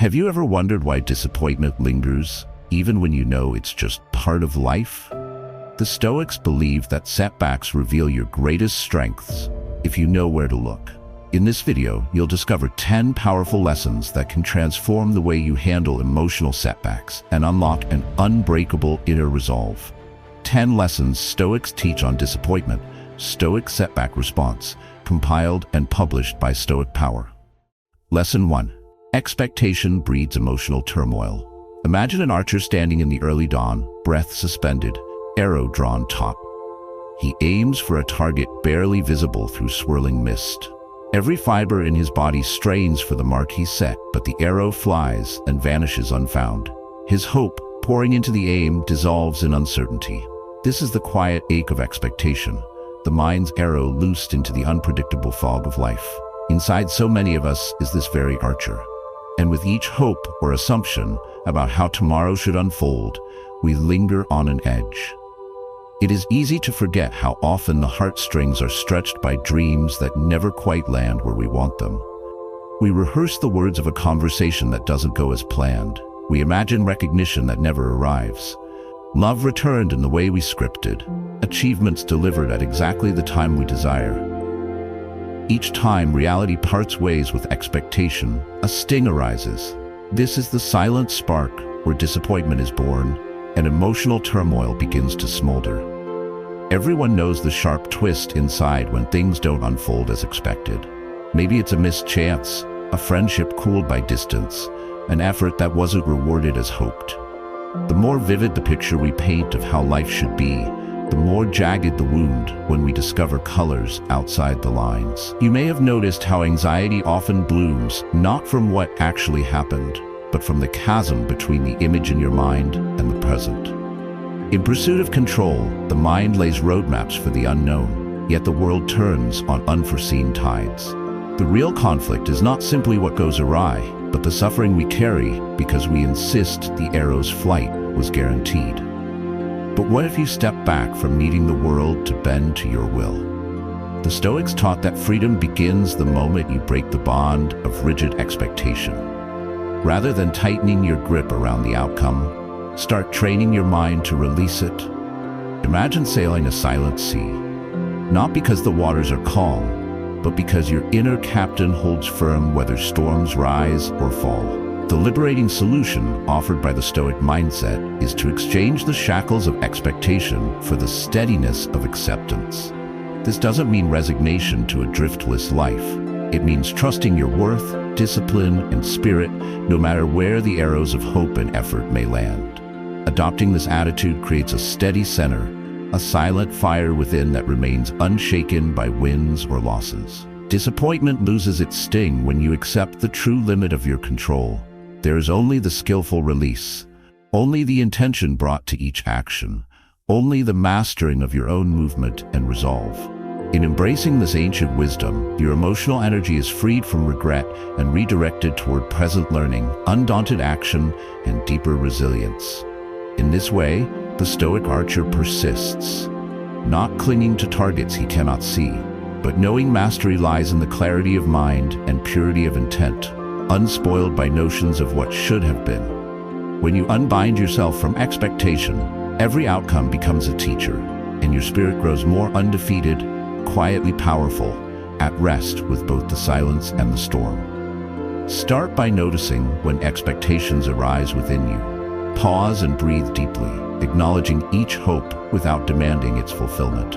Have you ever wondered why disappointment lingers, even when you know it's just part of life? The Stoics believe that setbacks reveal your greatest strengths if you know where to look. In this video, you'll discover 10 powerful lessons that can transform the way you handle emotional setbacks and unlock an unbreakable inner resolve. 10 Lessons Stoics Teach on Disappointment, Stoic Setback Response, compiled and published by Stoic Power. Lesson 1. Expectation breeds emotional turmoil. Imagine an archer standing in the early dawn, breath suspended, arrow drawn taut. He aims for a target barely visible through swirling mist. Every fiber in his body strains for the mark he set, but the arrow flies and vanishes unfound. His hope, pouring into the aim, dissolves in uncertainty. This is the quiet ache of expectation, the mind's arrow loosed into the unpredictable fog of life. Inside so many of us is this very archer. And with each hope or assumption about how tomorrow should unfold, we linger on an edge. It is easy to forget how often the heartstrings are stretched by dreams that never quite land where we want them. We rehearse the words of a conversation that doesn't go as planned. We imagine recognition that never arrives. Love returned in the way we scripted. Achievements delivered at exactly the time we desire. Each time reality parts ways with expectation, a sting arises. This is the silent spark where disappointment is born and emotional turmoil begins to smolder. Everyone knows the sharp twist inside when things don't unfold as expected. Maybe it's a missed chance, a friendship cooled by distance, an effort that wasn't rewarded as hoped. The more vivid the picture we paint of how life should be, the more jagged the wound when we discover colors outside the lines. You may have noticed how anxiety often blooms not from what actually happened, but from the chasm between the image in your mind and the present. In pursuit of control, the mind lays roadmaps for the unknown, yet the world turns on unforeseen tides. The real conflict is not simply what goes awry, but the suffering we carry because we insist the arrow's flight was guaranteed. But what if you step back from needing the world to bend to your will? The Stoics taught that freedom begins the moment you break the bond of rigid expectation. Rather than tightening your grip around the outcome, start training your mind to release it. Imagine sailing a silent sea, not because the waters are calm, but because your inner captain holds firm whether storms rise or fall. The liberating solution offered by the Stoic mindset is to exchange the shackles of expectation for the steadiness of acceptance. This doesn't mean resignation to a driftless life. It means trusting your worth, discipline, and spirit, no matter where the arrows of hope and effort may land. Adopting this attitude creates a steady center, a silent fire within that remains unshaken by wins or losses. Disappointment loses its sting when you accept the true limit of your control. There is only the skillful release, only the intention brought to each action, only the mastering of your own movement and resolve. In embracing this ancient wisdom, your emotional energy is freed from regret and redirected toward present learning, undaunted action, and deeper resilience. In this way, the Stoic archer persists, not clinging to targets he cannot see, but knowing mastery lies in the clarity of mind and purity of intent, unspoiled by notions of what should have been. When you unbind yourself from expectation, every outcome becomes a teacher, and your spirit grows more undefeated, quietly powerful, at rest with both the silence and the storm. Start by noticing when expectations arise within you. Pause and breathe deeply, acknowledging each hope without demanding its fulfillment.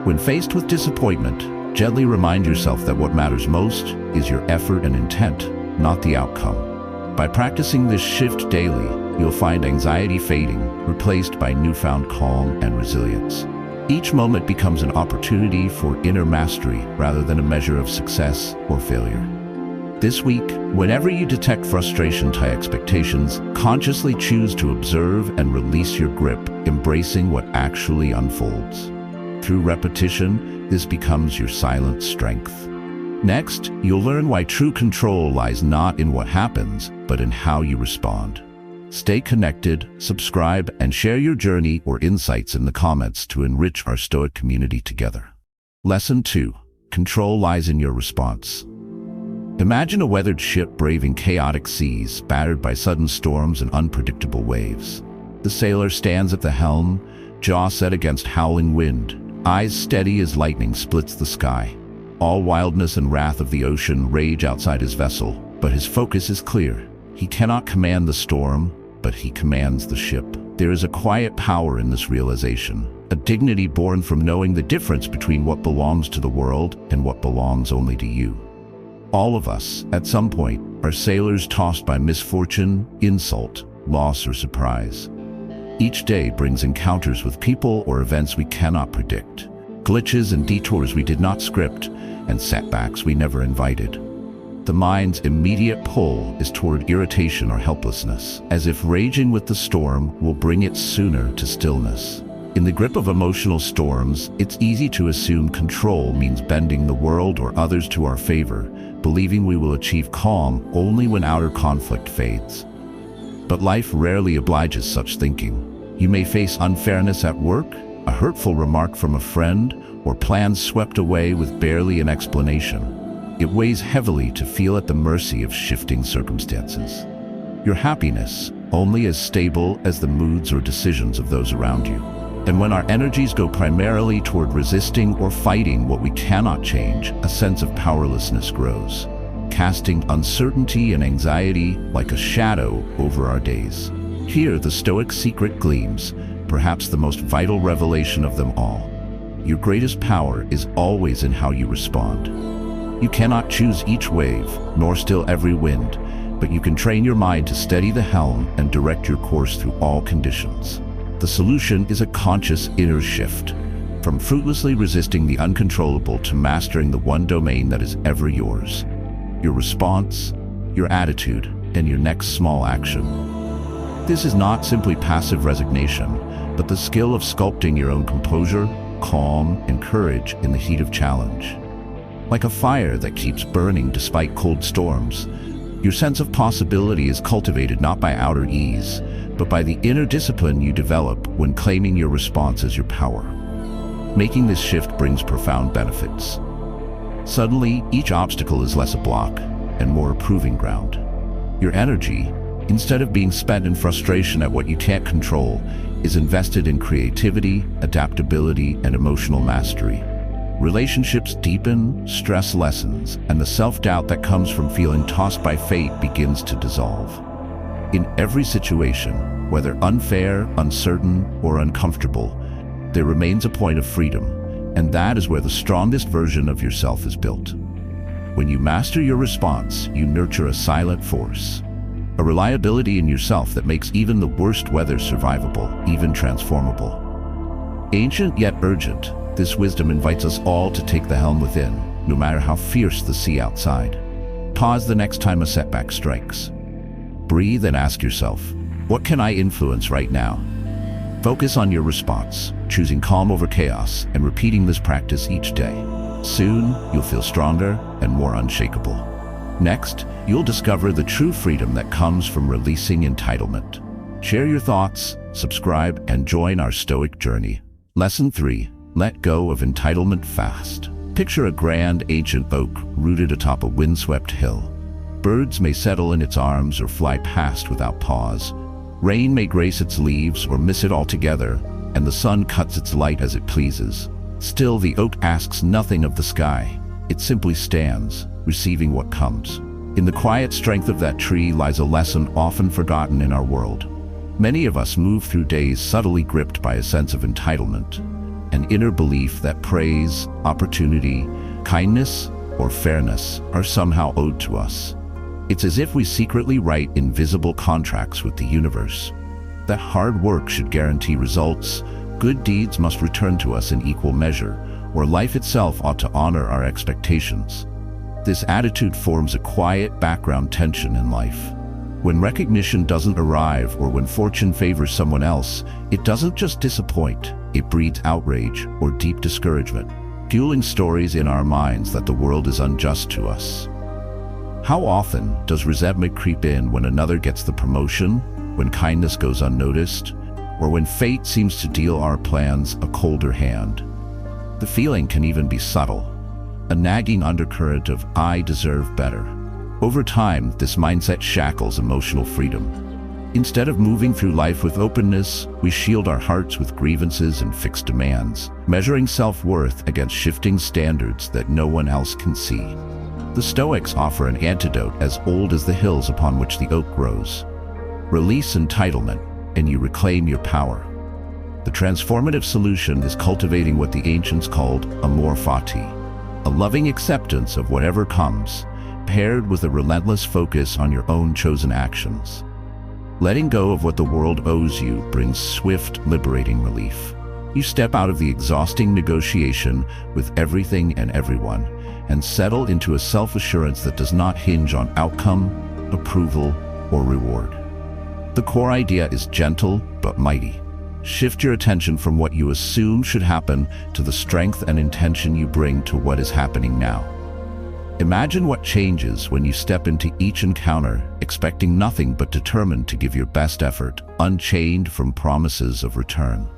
When faced with disappointment, gently remind yourself that what matters most is your effort and intent, not the outcome. By practicing this shift daily, you'll find anxiety fading, replaced by newfound calm and resilience. Each moment becomes an opportunity for inner mastery rather than a measure of success or failure. This week, whenever you detect frustration tie expectations, consciously choose to observe and release your grip, embracing what actually unfolds. Through repetition, this becomes your silent strength. Next, you'll learn why true control lies not in what happens, but in how you respond. Stay connected, subscribe, and share your journey or insights in the comments to enrich our Stoic community together. Lesson 2. Control lies in your response. Imagine a weathered ship braving chaotic seas, battered by sudden storms and unpredictable waves. The sailor stands at the helm, jaw set against howling wind, eyes steady as lightning splits the sky. All wildness and wrath of the ocean rage outside his vessel, but his focus is clear. He cannot command the storm, but he commands the ship. There is a quiet power in this realization, a dignity born from knowing the difference between what belongs to the world and what belongs only to you. All of us, at some point, are sailors tossed by misfortune, insult, loss, or surprise. Each day brings encounters with people or events we cannot predict, glitches and detours we did not script, and setbacks we never invited. The mind's immediate pull is toward irritation or helplessness, as if raging with the storm will bring it sooner to stillness. In the grip of emotional storms, it's easy to assume control means bending the world or others to our favor, believing we will achieve calm only when outer conflict fades. But life rarely obliges such thinking. You may face unfairness at work, a hurtful remark from a friend, or plans swept away with barely an explanation. It weighs heavily to feel at the mercy of shifting circumstances. Your happiness only as stable as the moods or decisions of those around you. And when our energies go primarily toward resisting or fighting what we cannot change, a sense of powerlessness grows, casting uncertainty and anxiety like a shadow over our days. Here, the Stoic secret gleams, perhaps the most vital revelation of them all. Your greatest power is always in how you respond. You cannot choose each wave, nor still every wind, but you can train your mind to steady the helm and direct your course through all conditions. The solution is a conscious inner shift, from fruitlessly resisting the uncontrollable to mastering the one domain that is ever yours: your response, your attitude, and your next small action. This is not simply passive resignation, but the skill of sculpting your own composure, calm, and courage in the heat of challenge. Like a fire that keeps burning despite cold storms, your sense of possibility is cultivated not by outer ease, but by the inner discipline you develop when claiming your response as your power. Making this shift brings profound benefits. Suddenly, each obstacle is less a block and more a proving ground. Your energy, instead of being spent in frustration at what you can't control, is invested in creativity, adaptability, and emotional mastery. Relationships deepen, stress lessens, and the self-doubt that comes from feeling tossed by fate begins to dissolve. In every situation, whether unfair, uncertain, or uncomfortable, there remains a point of freedom, and that is where the strongest version of yourself is built. When you master your response, you nurture a silent force, a reliability in yourself that makes even the worst weather survivable, even transformable. Ancient yet urgent, this wisdom invites us all to take the helm within, no matter how fierce the sea outside. Pause the next time a setback strikes. Breathe and ask yourself, what can I influence right now? Focus on your response, choosing calm over chaos, and repeating this practice each day. Soon, you'll feel stronger and more unshakable. Next, you'll discover the true freedom that comes from releasing entitlement. Share your thoughts, subscribe, and join our Stoic journey. Lesson 3. Let go of entitlement fast. Picture a grand ancient oak rooted atop a windswept hill. Birds may settle in its arms or fly past without pause. Rain may grace its leaves or miss it altogether, and the sun cuts its light as it pleases. Still, the oak asks nothing of the sky. It simply stands, receiving what comes. In the quiet strength of that tree lies a lesson often forgotten in our world. Many of us move through days subtly gripped by a sense of entitlement, an inner belief that praise, opportunity, kindness, or fairness are somehow owed to us. It's as if we secretly write invisible contracts with the universe. That hard work should guarantee results, good deeds must return to us in equal measure, or life itself ought to honor our expectations. This attitude forms a quiet background tension in life. When recognition doesn't arrive or when fortune favors someone else, it doesn't just disappoint, it breeds outrage or deep discouragement, fueling stories in our minds that the world is unjust to us. How often does resentment creep in when another gets the promotion, when kindness goes unnoticed, or when fate seems to deal our plans a colder hand? The feeling can even be subtle, a nagging undercurrent of "I deserve better." Over time, this mindset shackles emotional freedom. Instead of moving through life with openness, we shield our hearts with grievances and fixed demands, measuring self-worth against shifting standards that no one else can see. The Stoics offer an antidote as old as the hills upon which the oak grows. Release entitlement, and you reclaim your power. The transformative solution is cultivating what the ancients called amor fati, a loving acceptance of whatever comes, paired with a relentless focus on your own chosen actions. Letting go of what the world owes you brings swift, liberating relief. You step out of the exhausting negotiation with everything and everyone and settle into a self-assurance that does not hinge on outcome, approval, or reward. The core idea is gentle but mighty. Shift your attention from what you assume should happen to the strength and intention you bring to what is happening now. Imagine what changes when you step into each encounter, expecting nothing but determined to give your best effort, unchained from promises of return.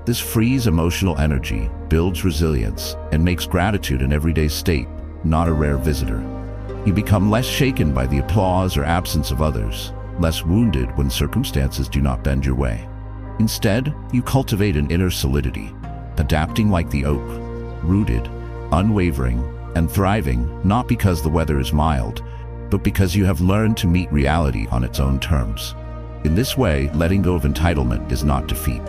This frees emotional energy, builds resilience, and makes gratitude an everyday state, not a rare visitor. You become less shaken by the applause or absence of others, less wounded when circumstances do not bend your way. Instead, you cultivate an inner solidity, adapting like the oak, rooted, unwavering, and thriving not because the weather is mild, but because you have learned to meet reality on its own terms. In this way, letting go of entitlement is not defeat.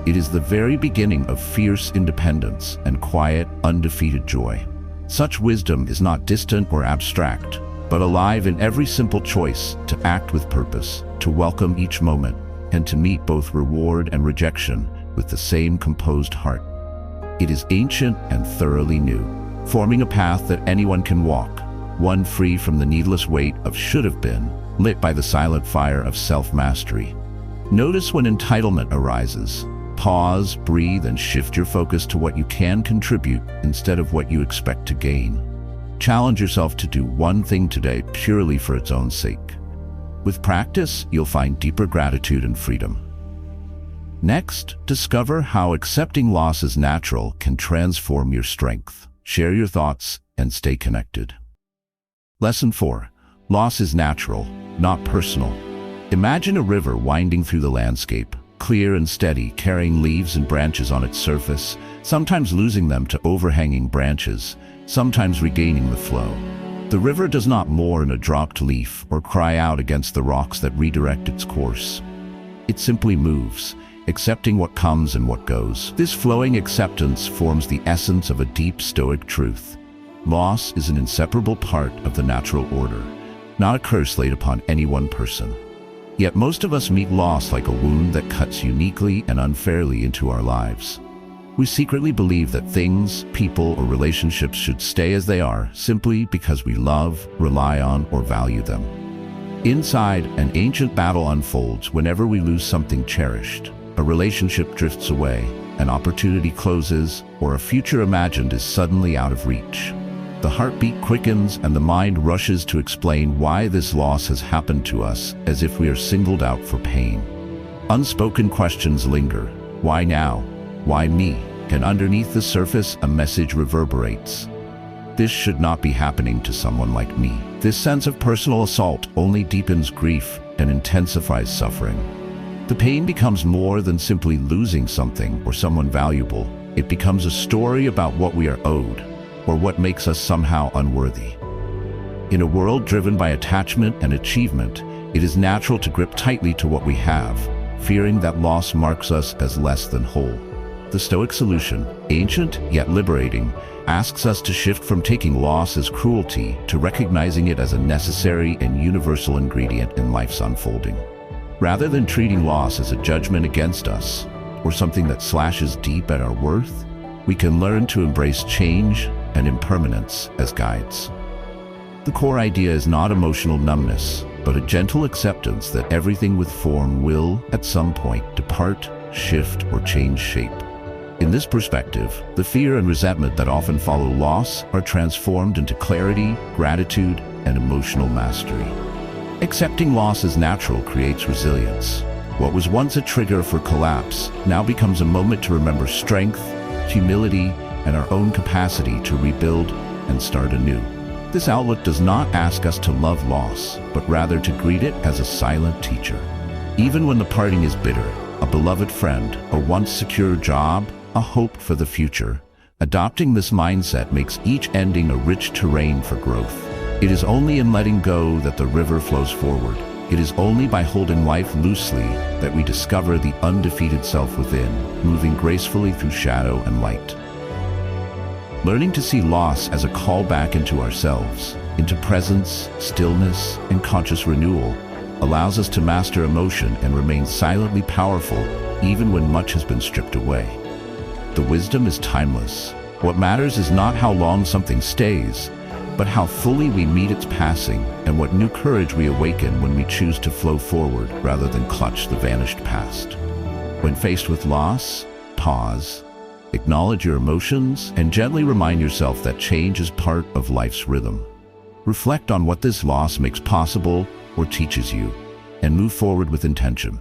It is the very beginning of fierce independence and quiet, undefeated joy. Such wisdom is not distant or abstract, but alive in every simple choice to act with purpose, to welcome each moment, and to meet both reward and rejection with the same composed heart. It is ancient and thoroughly new, forming a path that anyone can walk, one free from the needless weight of should have been, lit by the silent fire of self-mastery. Notice when entitlement arises. Pause, breathe, and shift your focus to what you can contribute instead of what you expect to gain. Challenge yourself to do one thing today purely for its own sake. With practice, you'll find deeper gratitude and freedom. Next, discover how accepting loss as natural can transform your strength. Share your thoughts and stay connected. Lesson 4. Loss is natural, not personal. Imagine a river winding through the landscape, clear and steady, carrying leaves and branches on its surface, sometimes losing them to overhanging branches, sometimes regaining the flow. The river does not mourn a dropped leaf or cry out against the rocks that redirect its course. It simply moves, accepting what comes and what goes. This flowing acceptance forms the essence of a deep Stoic truth. Loss is an inseparable part of the natural order, not a curse laid upon any one person. Yet most of us meet loss like a wound that cuts uniquely and unfairly into our lives. We secretly believe that things, people, or relationships should stay as they are simply because we love, rely on, or value them. Inside, an ancient battle unfolds whenever we lose something cherished. A relationship drifts away, an opportunity closes, or a future imagined is suddenly out of reach. The heartbeat quickens and the mind rushes to explain why this loss has happened to us, as if we are singled out for pain. Unspoken questions linger. Why now? Why me? And underneath the surface, a message reverberates. This should not be happening to someone like me. This sense of personal assault only deepens grief and intensifies suffering. The pain becomes more than simply losing something or someone valuable. It becomes a story about what we are owed, or what makes us somehow unworthy. In a world driven by attachment and achievement, it is natural to grip tightly to what we have, fearing that loss marks us as less than whole. The Stoic solution, ancient yet liberating, asks us to shift from taking loss as cruelty to recognizing it as a necessary and universal ingredient in life's unfolding. Rather than treating loss as a judgment against us, or something that slashes deep at our worth, we can learn to embrace change and impermanence as guides. The core idea is not emotional numbness, but a gentle acceptance that everything with form will, at some point, depart, shift, or change shape. In this perspective, the fear and resentment that often follow loss are transformed into clarity, gratitude, and emotional mastery. Accepting loss as natural creates resilience. What was once a trigger for collapse now becomes a moment to remember strength, humility, and our own capacity to rebuild and start anew. This outlook does not ask us to love loss, but rather to greet it as a silent teacher. Even when the parting is bitter, a beloved friend, a once secure job, a hope for the future, adopting this mindset makes each ending a rich terrain for growth. It is only in letting go that the river flows forward. It is only by holding life loosely that we discover the undefeated self within, moving gracefully through shadow and light. Learning to see loss as a call back into ourselves, into presence, stillness, and conscious renewal, allows us to master emotion and remain silently powerful even when much has been stripped away. The wisdom is timeless. What matters is not how long something stays, but how fully we meet its passing and what new courage we awaken when we choose to flow forward rather than clutch the vanished past. When faced with loss, pause, acknowledge your emotions, and gently remind yourself that change is part of life's rhythm. Reflect on what this loss makes possible or teaches you, and move forward with intention.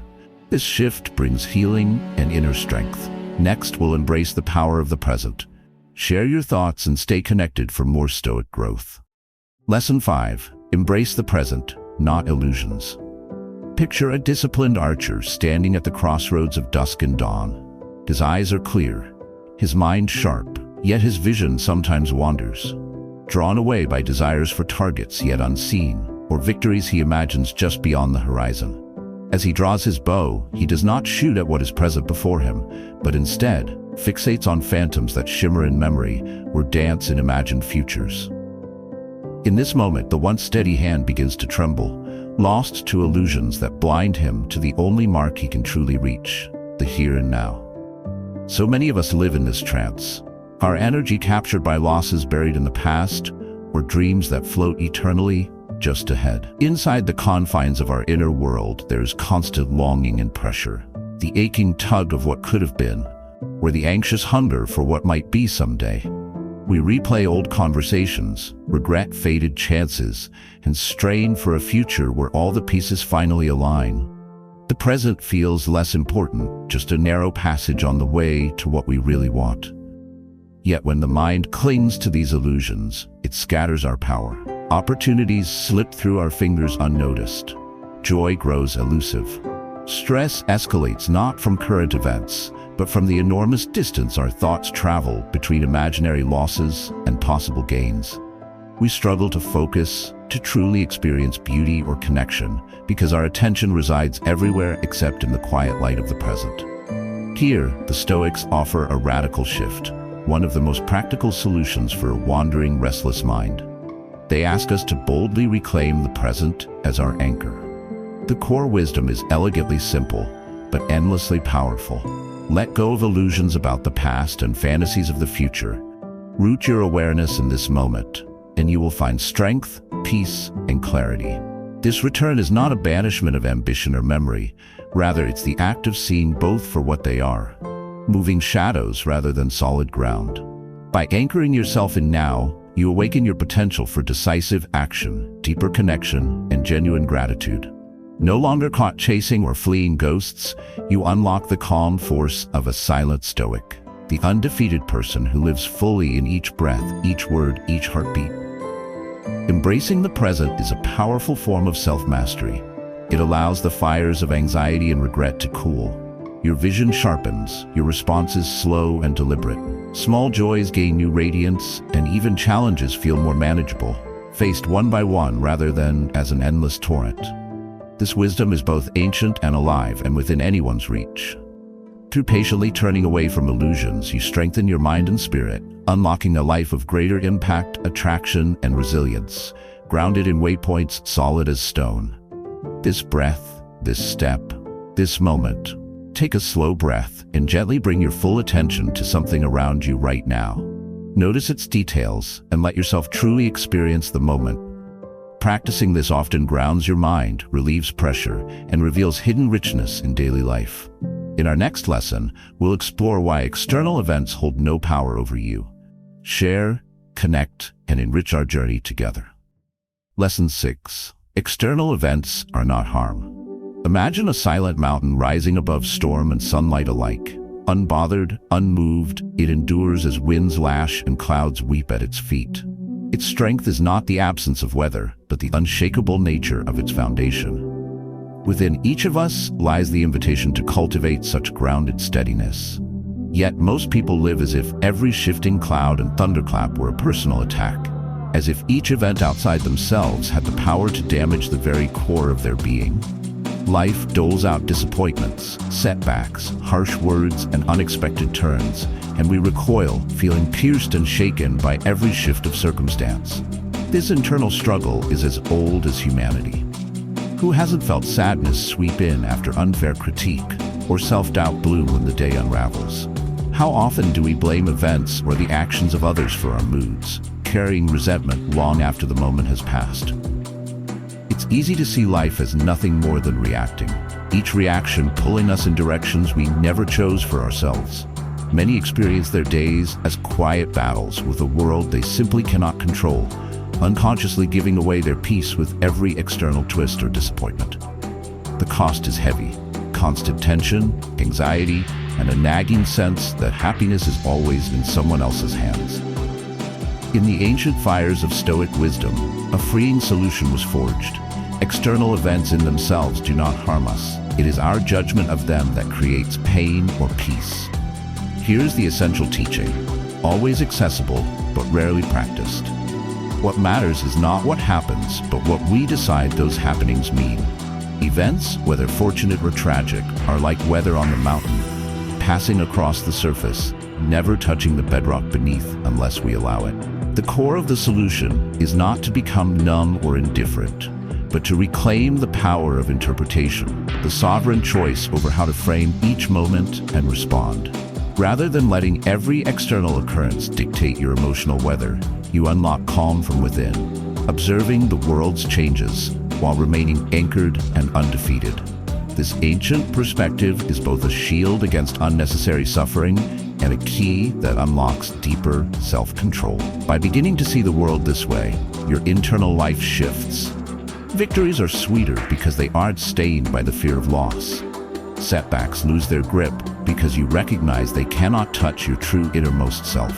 This shift brings healing and inner strength. Next, we'll embrace the power of the present. Share your thoughts and stay connected for more Stoic growth. Lesson 5. Embrace the present, not illusions. Picture a disciplined archer standing at the crossroads of dusk and dawn. His eyes are clear, his mind sharp, yet his vision sometimes wanders. Drawn away by desires for targets yet unseen, or victories he imagines just beyond the horizon. As he draws his bow, he does not shoot at what is present before him, but instead fixates on phantoms that shimmer in memory or dance in imagined futures. In this moment, the once steady hand begins to tremble, lost to illusions that blind him to the only mark he can truly reach, the here and now. So many of us live in this trance, our energy captured by losses buried in the past, or dreams that float eternally just ahead. Inside the confines of our inner world, there is constant longing and pressure, the aching tug of what could have been, or the anxious hunger for what might be someday. We replay old conversations, regret faded chances, and strain for a future where all the pieces finally align. The present feels less important, just a narrow passage on the way to what we really want. Yet when the mind clings to these illusions, it scatters our power. Opportunities slip through our fingers unnoticed. Joy grows elusive. Stress escalates not from current events, but from the enormous distance our thoughts travel between imaginary losses and possible gains. We struggle to focus, to truly experience beauty or connection, because our attention resides everywhere except in the quiet light of the present. Here, the Stoics offer a radical shift, one of the most practical solutions for a wandering, restless mind. They ask us to boldly reclaim the present as our anchor. The core wisdom is elegantly simple, but endlessly powerful. Let go of illusions about the past and fantasies of the future. Root your awareness in this moment, and you will find strength, peace, and clarity. This return is not a banishment of ambition or memory. Rather, it's the act of seeing both for what they are, moving shadows rather than solid ground. By anchoring yourself in now, you awaken your potential for decisive action, deeper connection, and genuine gratitude. No longer caught chasing or fleeing ghosts, you unlock the calm force of a silent Stoic, the undefeated person who lives fully in each breath, each word, each heartbeat. Embracing the present is a powerful form of self-mastery. It allows the fires of anxiety and regret to cool. Your vision sharpens, your responses slow and deliberate. Small joys gain new radiance, and even challenges feel more manageable, faced one by one rather than as an endless torrent. This wisdom is both ancient and alive and within anyone's reach. Through patiently turning away from illusions, you strengthen your mind and spirit, unlocking a life of greater impact, attraction, and resilience, grounded in waypoints solid as stone. This breath, this step, this moment. Take a slow breath and gently bring your full attention to something around you right now. Notice its details and let yourself truly experience the moment. Practicing this often grounds your mind, relieves pressure, and reveals hidden richness in daily life. In our next lesson, we'll explore why external events hold no power over you. Share, connect, and enrich our journey together. Lesson 6. External events are not harm. Imagine a silent mountain rising above storm and sunlight alike. Unbothered, unmoved, it endures as winds lash and clouds weep at its feet. Its strength is not the absence of weather, but the unshakable nature of its foundation. Within each of us lies the invitation to cultivate such grounded steadiness. Yet most people live as if every shifting cloud and thunderclap were a personal attack, as if each event outside themselves had the power to damage the very core of their being. Life doles out disappointments, setbacks, harsh words, and unexpected turns, and we recoil, feeling pierced and shaken by every shift of circumstance. This internal struggle is as old as humanity. Who hasn't felt sadness sweep in after unfair critique, or self-doubt bloom when the day unravels? How often do we blame events or the actions of others for our moods, carrying resentment long after the moment has passed? It's easy to see life as nothing more than reacting, each reaction pulling us in directions we never chose for ourselves. Many experience their days as quiet battles with a world they simply cannot control, unconsciously giving away their peace with every external twist or disappointment. The cost is heavy: constant tension, anxiety, and a nagging sense that happiness is always in someone else's hands. In the ancient fires of Stoic wisdom, a freeing solution was forged. External events in themselves do not harm us. It is our judgment of them that creates pain or peace. Here's the essential teaching: always accessible, but rarely practiced. What matters is not what happens, but what we decide those happenings mean. Events, whether fortunate or tragic, are like weather on the mountain, passing across the surface, never touching the bedrock beneath unless we allow it. The core of the solution is not to become numb or indifferent, but to reclaim the power of interpretation, the sovereign choice over how to frame each moment and respond. Rather than letting every external occurrence dictate your emotional weather, you unlock calm from within, observing the world's changes while remaining anchored and undefeated. This ancient perspective is both a shield against unnecessary suffering and a key that unlocks deeper self-control. By beginning to see the world this way, your internal life shifts. Victories are sweeter because they aren't stained by the fear of loss. Setbacks lose their grip because you recognize they cannot touch your true innermost self.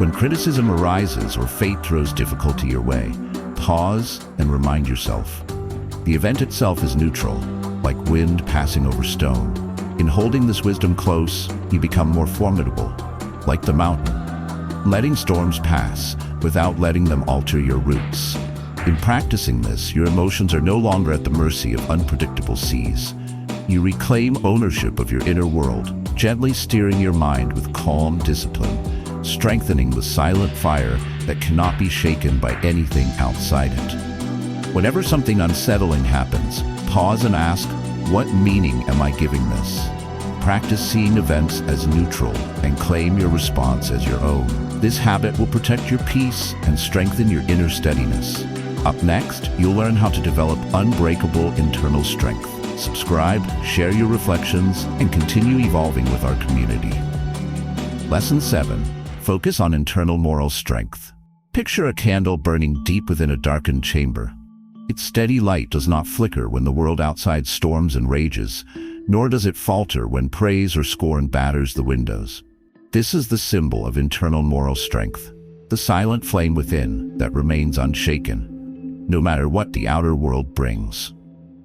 When criticism arises or fate throws difficulty your way, pause and remind yourself. The event itself is neutral, like wind passing over stone. In holding this wisdom close, you become more formidable, like the mountain, letting storms pass without letting them alter your roots. In practicing this, your emotions are no longer at the mercy of unpredictable seas. You reclaim ownership of your inner world, gently steering your mind with calm discipline, strengthening the silent fire that cannot be shaken by anything outside it. Whenever something unsettling happens, pause and ask, what meaning am I giving this? Practice seeing events as neutral and claim your response as your own. This habit will protect your peace and strengthen your inner steadiness. Up next, you'll learn how to develop unbreakable internal strength. Subscribe, share your reflections, and continue evolving with our community. Lesson 7. Focus on internal moral strength. Picture a candle burning deep within a darkened chamber. Its steady light does not flicker when the world outside storms and rages, nor does it falter when praise or scorn batters the windows. This is the symbol of internal moral strength, the silent flame within that remains unshaken, no matter what the outer world brings.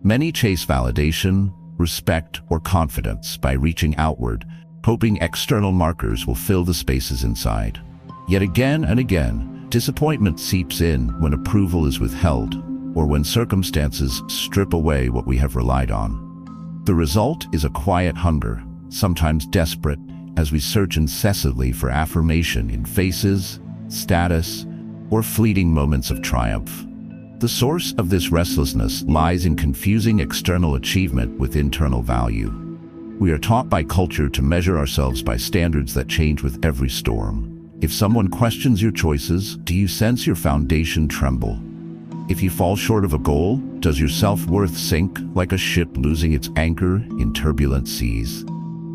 Many chase validation, respect, or confidence by reaching outward, hoping external markers will fill the spaces inside. Yet again and again, disappointment seeps in when approval is withheld, or when circumstances strip away what we have relied on. The result is a quiet hunger, sometimes desperate, as we search incessantly for affirmation in faces, status, or fleeting moments of triumph. The source of this restlessness lies in confusing external achievement with internal value. We are taught by culture to measure ourselves by standards that change with every storm. If someone questions your choices, do you sense your foundation tremble? If you fall short of a goal, does your self-worth sink like a ship losing its anchor in turbulent seas?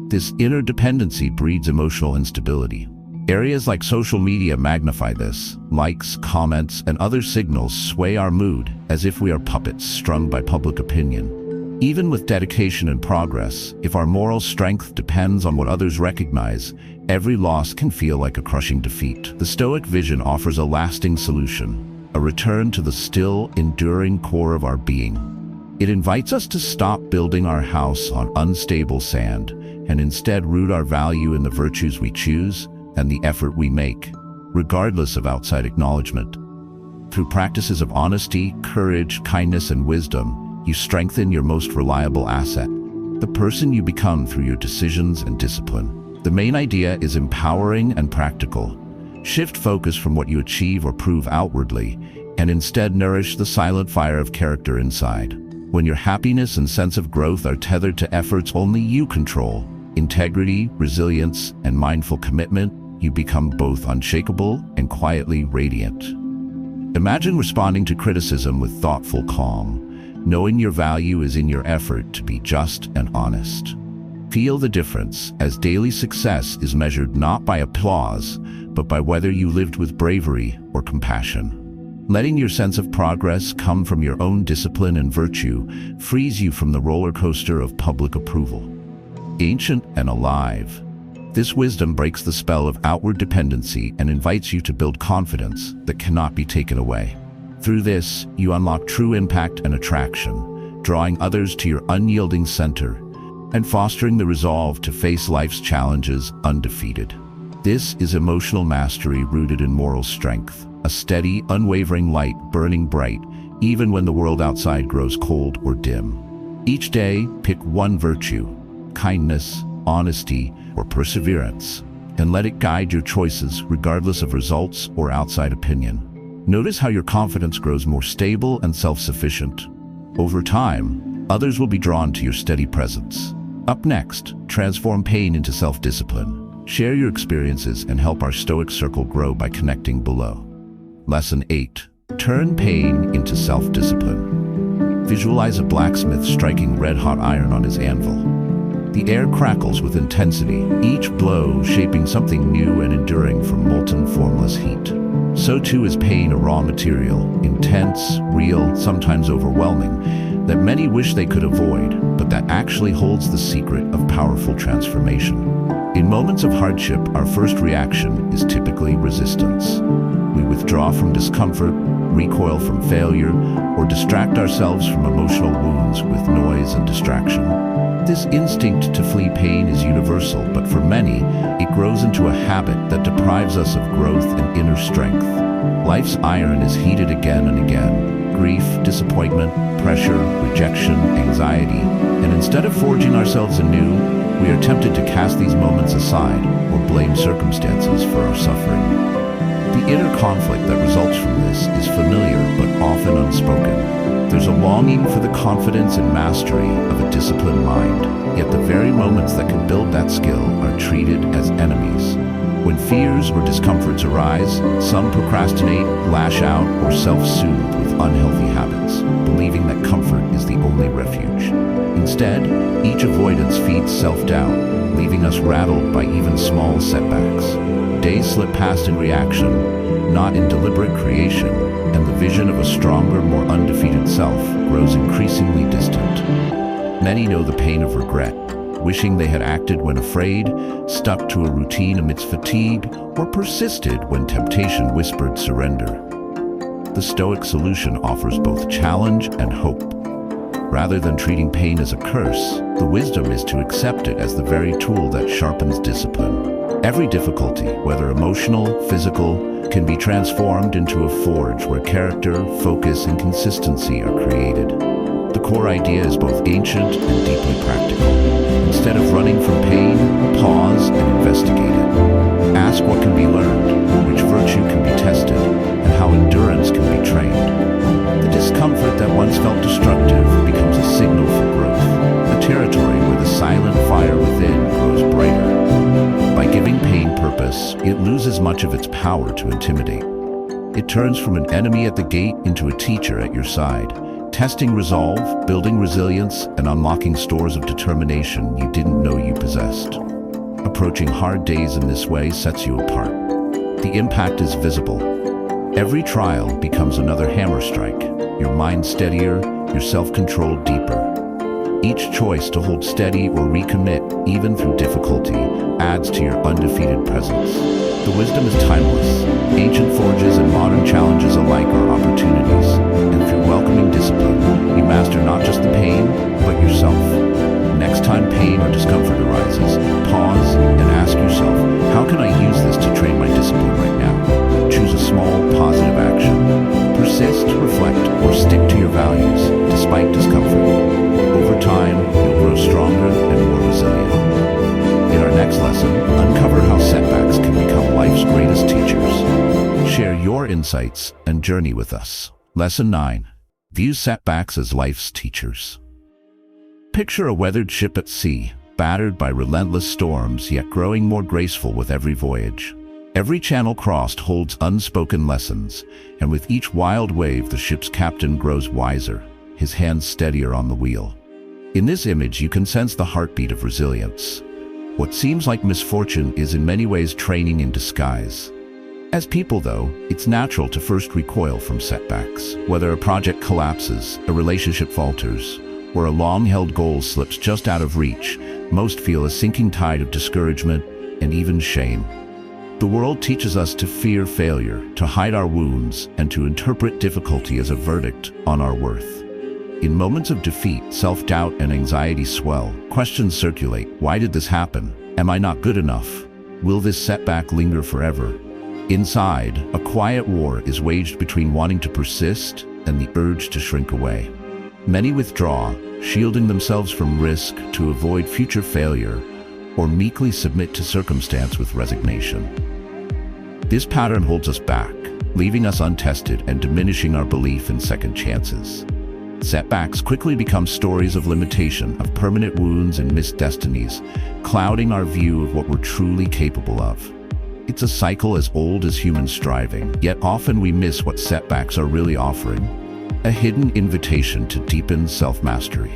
This inner dependency breeds emotional instability. Areas like social media magnify this. Likes, comments, and other signals sway our mood as if we are puppets strung by public opinion. Even with dedication and progress, if our moral strength depends on what others recognize, every loss can feel like a crushing defeat. The Stoic vision offers a lasting solution, a return to the still, enduring core of our being. It invites us to stop building our house on unstable sand and instead root our value in the virtues we choose and the effort we make, regardless of outside acknowledgement. Through practices of honesty, courage, kindness, and wisdom, you strengthen your most reliable asset, the person you become through your decisions and discipline. The main idea is empowering and practical. Shift focus from what you achieve or prove outwardly, and instead nourish the silent fire of character inside. When your happiness and sense of growth are tethered to efforts only you control, integrity, resilience, and mindful commitment, you become both unshakable and quietly radiant. Imagine responding to criticism with thoughtful calm, knowing your value is in your effort to be just and honest. Feel the difference, as daily success is measured not by applause, but by whether you lived with bravery or compassion. Letting your sense of progress come from your own discipline and virtue frees you from the roller coaster of public approval. Ancient and alive, this wisdom breaks the spell of outward dependency and invites you to build confidence that cannot be taken away. Through this, you unlock true impact and attraction, drawing others to your unyielding center and fostering the resolve to face life's challenges undefeated. This is emotional mastery rooted in moral strength, a steady, unwavering light burning bright even when the world outside grows cold or dim. Each day, pick one virtue, kindness, honesty, or perseverance, and let it guide your choices regardless of results or outside opinion. Notice how your confidence grows more stable and self-sufficient. Over time, others will be drawn to your steady presence. Up next, transform pain into self-discipline. Share your experiences and help our Stoic circle grow by connecting below. Lesson 8. Turn pain into self-discipline. Visualize a blacksmith striking red-hot iron on his anvil. The air crackles with intensity, each blow shaping something new and enduring from molten, formless heat. So too is pain a raw material, intense, real, sometimes overwhelming, that many wish they could avoid, but that actually holds the secret of powerful transformation. In moments of hardship, our first reaction is typically resistance. We withdraw from discomfort, recoil from failure, or distract ourselves from emotional wounds with noise and distraction. This instinct to flee pain is universal, but for many, it grows into a habit that deprives us of growth and inner strength. Life's iron is heated again and again. Grief, disappointment, pressure, rejection, anxiety. And instead of forging ourselves anew, we are tempted to cast these moments aside or blame circumstances for our suffering. The inner conflict that results from this is familiar but often unspoken. There's a longing for the confidence and mastery of a disciplined mind, yet the very moments that can build that skill are treated as enemies. When fears or discomforts arise, some procrastinate, lash out, or self-soothe with unhealthy habits, believing that comfort is the only refuge. Instead, each avoidance feeds self-doubt, leaving us rattled by even small setbacks. Days slip past in reaction, not in deliberate creation, and the vision of a stronger, more undefeated self grows increasingly distant. Many know the pain of regret, wishing they had acted when afraid, stuck to a routine amidst fatigue, or persisted when temptation whispered surrender. The Stoic solution offers both challenge and hope. Rather than treating pain as a curse, the wisdom is to accept it as the very tool that sharpens discipline. Every difficulty, whether emotional, physical, can be transformed into a forge where character, focus, and consistency are created. The core idea is both ancient and deeply practical. Instead of running from pain, pause and investigate it. Ask what can be learned, which virtue can be tested, and how endurance can be trained. The discomfort that once felt destructive becomes a signal for growth, a territory where the silent fire within grows brighter. By giving pain purpose, it loses much of its power to intimidate. It turns from an enemy at the gate into a teacher at your side, testing resolve, building resilience, and unlocking stores of determination you didn't know you possessed. Approaching hard days in this way sets you apart. The impact is visible. Every trial becomes another hammer strike, your mind steadier, your self-control deeper. Each choice to hold steady or recommit, even through difficulty, adds to your undefeated presence. The wisdom is timeless. Ancient forges and modern challenges alike are opportunities, and through welcoming discipline, you master not just the pain, but yourself. Next time pain or discomfort arises, pause and ask yourself, how can I use this to train my discipline right now? Choose a small, positive action. Persist, reflect, or stick to your values, despite discomfort. Over time, you'll grow stronger and more resilient. In our next lesson, uncover how setbacks can become life's greatest teachers. Share your insights and journey with us. Lesson 9. View setbacks as life's teachers. Picture a weathered ship at sea, battered by relentless storms, yet growing more graceful with every voyage. Every channel crossed holds unspoken lessons, and with each wild wave the ship's captain grows wiser, his hands steadier on the wheel. In this image you can sense the heartbeat of resilience. What seems like misfortune is in many ways training in disguise. As people, though, it's natural to first recoil from setbacks. Whether a project collapses, a relationship falters, or a long-held goal slips just out of reach, most feel a sinking tide of discouragement and even shame. The world teaches us to fear failure, to hide our wounds, and to interpret difficulty as a verdict on our worth. In moments of defeat, self-doubt and anxiety swell. Questions circulate. Why did this happen? Am I not good enough? Will this setback linger forever? Inside, a quiet war is waged between wanting to persist and the urge to shrink away. Many withdraw, shielding themselves from risk to avoid future failure, or meekly submit to circumstance with resignation. This pattern holds us back, leaving us untested and diminishing our belief in second chances. Setbacks quickly become stories of limitation, of permanent wounds and missed destinies, clouding our view of what we're truly capable of. It's a cycle as old as human striving, yet often we miss what setbacks are really offering. A hidden invitation to deepen self-mastery.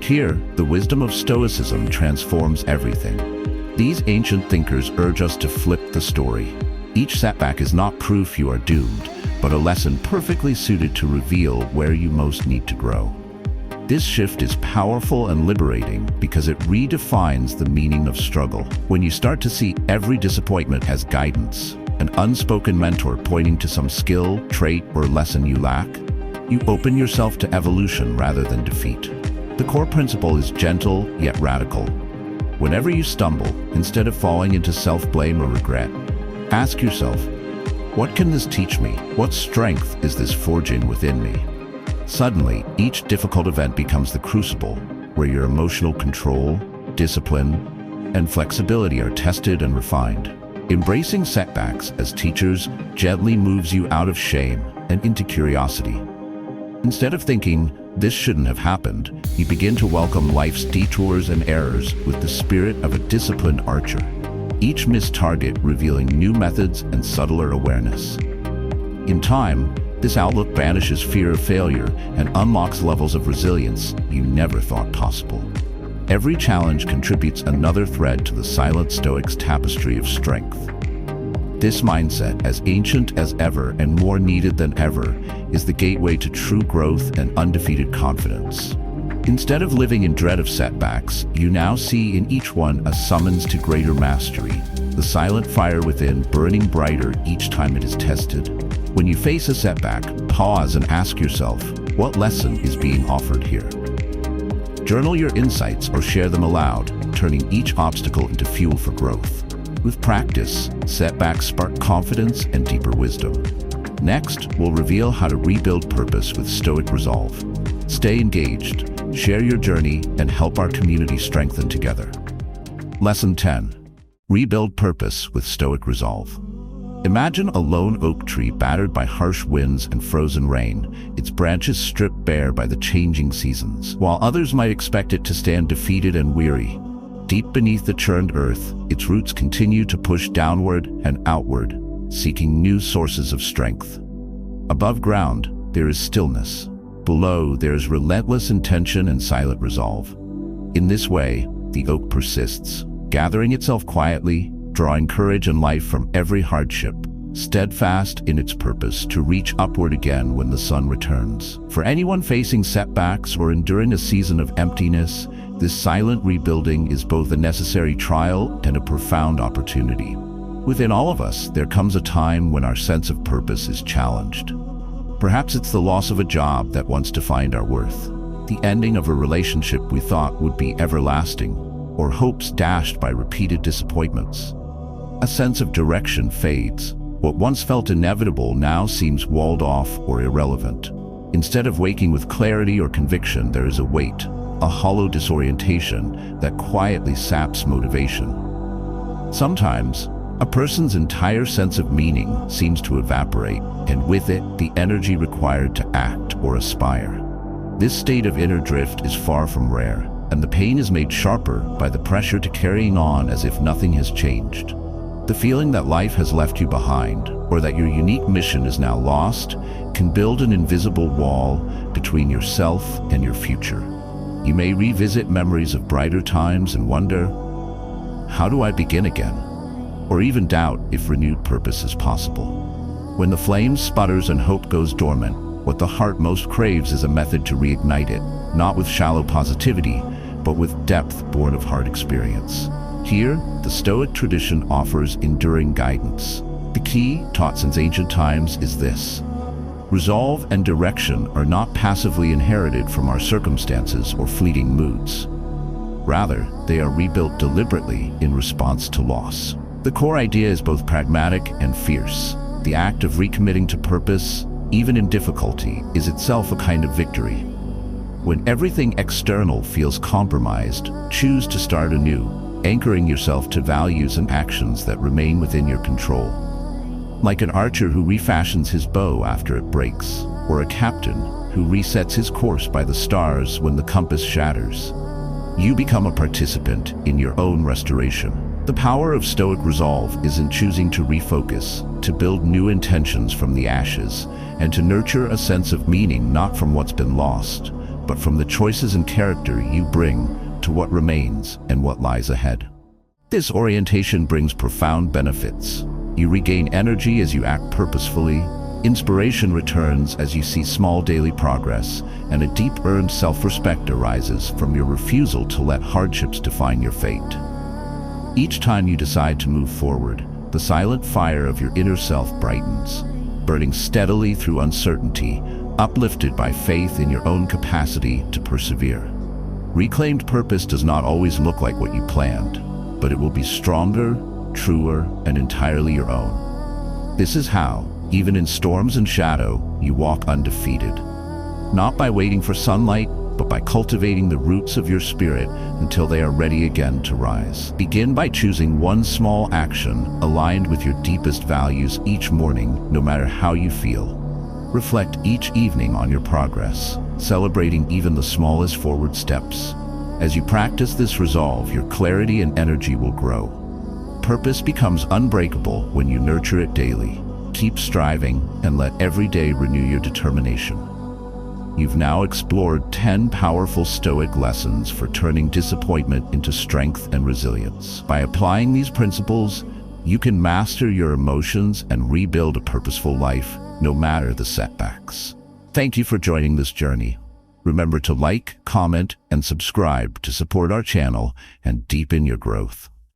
Here, the wisdom of Stoicism transforms everything. These ancient thinkers urge us to flip the story. Each setback is not proof you are doomed, but a lesson perfectly suited to reveal where you most need to grow. This shift is powerful and liberating because it redefines the meaning of struggle. When you start to see every disappointment as guidance, an unspoken mentor pointing to some skill, trait, or lesson you lack, you open yourself to evolution rather than defeat. The core principle is gentle yet radical. Whenever you stumble, instead of falling into self-blame or regret, ask yourself, what can this teach me? What strength is this forging within me? Suddenly, each difficult event becomes the crucible where your emotional control, discipline, and flexibility are tested and refined. Embracing setbacks as teachers gently moves you out of shame and into curiosity. Instead of thinking, this shouldn't have happened, you begin to welcome life's detours and errors with the spirit of a disciplined archer. Each missed target revealing new methods and subtler awareness. In time, this outlook banishes fear of failure and unlocks levels of resilience you never thought possible. Every challenge contributes another thread to the silent Stoics' tapestry of strength. This mindset, as ancient as ever and more needed than ever, is the gateway to true growth and undefeated confidence. Instead of living in dread of setbacks, you now see in each one a summons to greater mastery, the silent fire within burning brighter each time it is tested. When you face a setback, pause and ask yourself, what lesson is being offered here? Journal your insights or share them aloud, turning each obstacle into fuel for growth. With practice, setbacks spark confidence and deeper wisdom. Next, we'll reveal how to rebuild purpose with Stoic resolve. Stay engaged, share your journey, and help our community strengthen together. Lesson 10. Rebuild purpose with Stoic resolve. Imagine a lone oak tree battered by harsh winds and frozen rain, its branches stripped bare by the changing seasons. While others might expect it to stand defeated and weary, deep beneath the churned earth, its roots continue to push downward and outward, seeking new sources of strength. Above ground, there is stillness. Below, there is relentless intention and silent resolve. In this way, the oak persists, gathering itself quietly, drawing courage and life from every hardship. steadfast in its purpose to reach upward again when the sun returns. For anyone facing setbacks or enduring a season of emptiness, this silent rebuilding is both a necessary trial and a profound opportunity. Within all of us, there comes a time when our sense of purpose is challenged. Perhaps it's the loss of a job that once defined our worth, the ending of a relationship we thought would be everlasting, or hopes dashed by repeated disappointments. A sense of direction fades. What once felt inevitable now seems walled off or irrelevant. Instead of waking with clarity or conviction, there is a weight, a hollow disorientation that quietly saps motivation. Sometimes, a person's entire sense of meaning seems to evaporate, and with it, the energy required to act or aspire. This state of inner drift is far from rare, and the pain is made sharper by the pressure to carrying on as if nothing has changed. The feeling that life has left you behind, or that your unique mission is now lost, can build an invisible wall between yourself and your future. You may revisit memories of brighter times and wonder, how do I begin again? Or even doubt if renewed purpose is possible. When the flame sputters and hope goes dormant, what the heart most craves is a method to reignite it, not with shallow positivity, but with depth born of hard experience. Here, the Stoic tradition offers enduring guidance. The key, taught since ancient times, is this: resolve and direction are not passively inherited from our circumstances or fleeting moods. Rather, they are rebuilt deliberately in response to loss. The core idea is both pragmatic and fierce. The act of recommitting to purpose, even in difficulty, is itself a kind of victory. When everything external feels compromised, choose to start anew, anchoring yourself to values and actions that remain within your control. Like an archer who refashions his bow after it breaks, or a captain who resets his course by the stars when the compass shatters, you become a participant in your own restoration. The power of Stoic resolve is in choosing to refocus, to build new intentions from the ashes, and to nurture a sense of meaning not from what's been lost, but from the choices and character you bring to what remains and what lies ahead. This orientation brings profound benefits. You regain energy as you act purposefully, inspiration returns as you see small daily progress, and a deep-earned self-respect arises from your refusal to let hardships define your fate. Each time you decide to move forward, the silent fire of your inner self brightens, burning steadily through uncertainty, uplifted by faith in your own capacity to persevere. Reclaimed purpose does not always look like what you planned, but it will be stronger, truer, and entirely your own. This is how, even in storms and shadow, you walk undefeated. Not by waiting for sunlight, but by cultivating the roots of your spirit until they are ready again to rise. Begin by choosing one small action aligned with your deepest values each morning, no matter how you feel. Reflect each evening on your progress, celebrating even the smallest forward steps. As you practice this resolve, your clarity and energy will grow. Purpose becomes unbreakable when you nurture it daily. Keep striving and let every day renew your determination. You've now explored 10 powerful Stoic lessons for turning disappointment into strength and resilience. By applying these principles, you can master your emotions and rebuild a purposeful life, no matter the setbacks. Thank you for joining this journey. Remember to like, comment, and subscribe to support our channel and deepen your growth.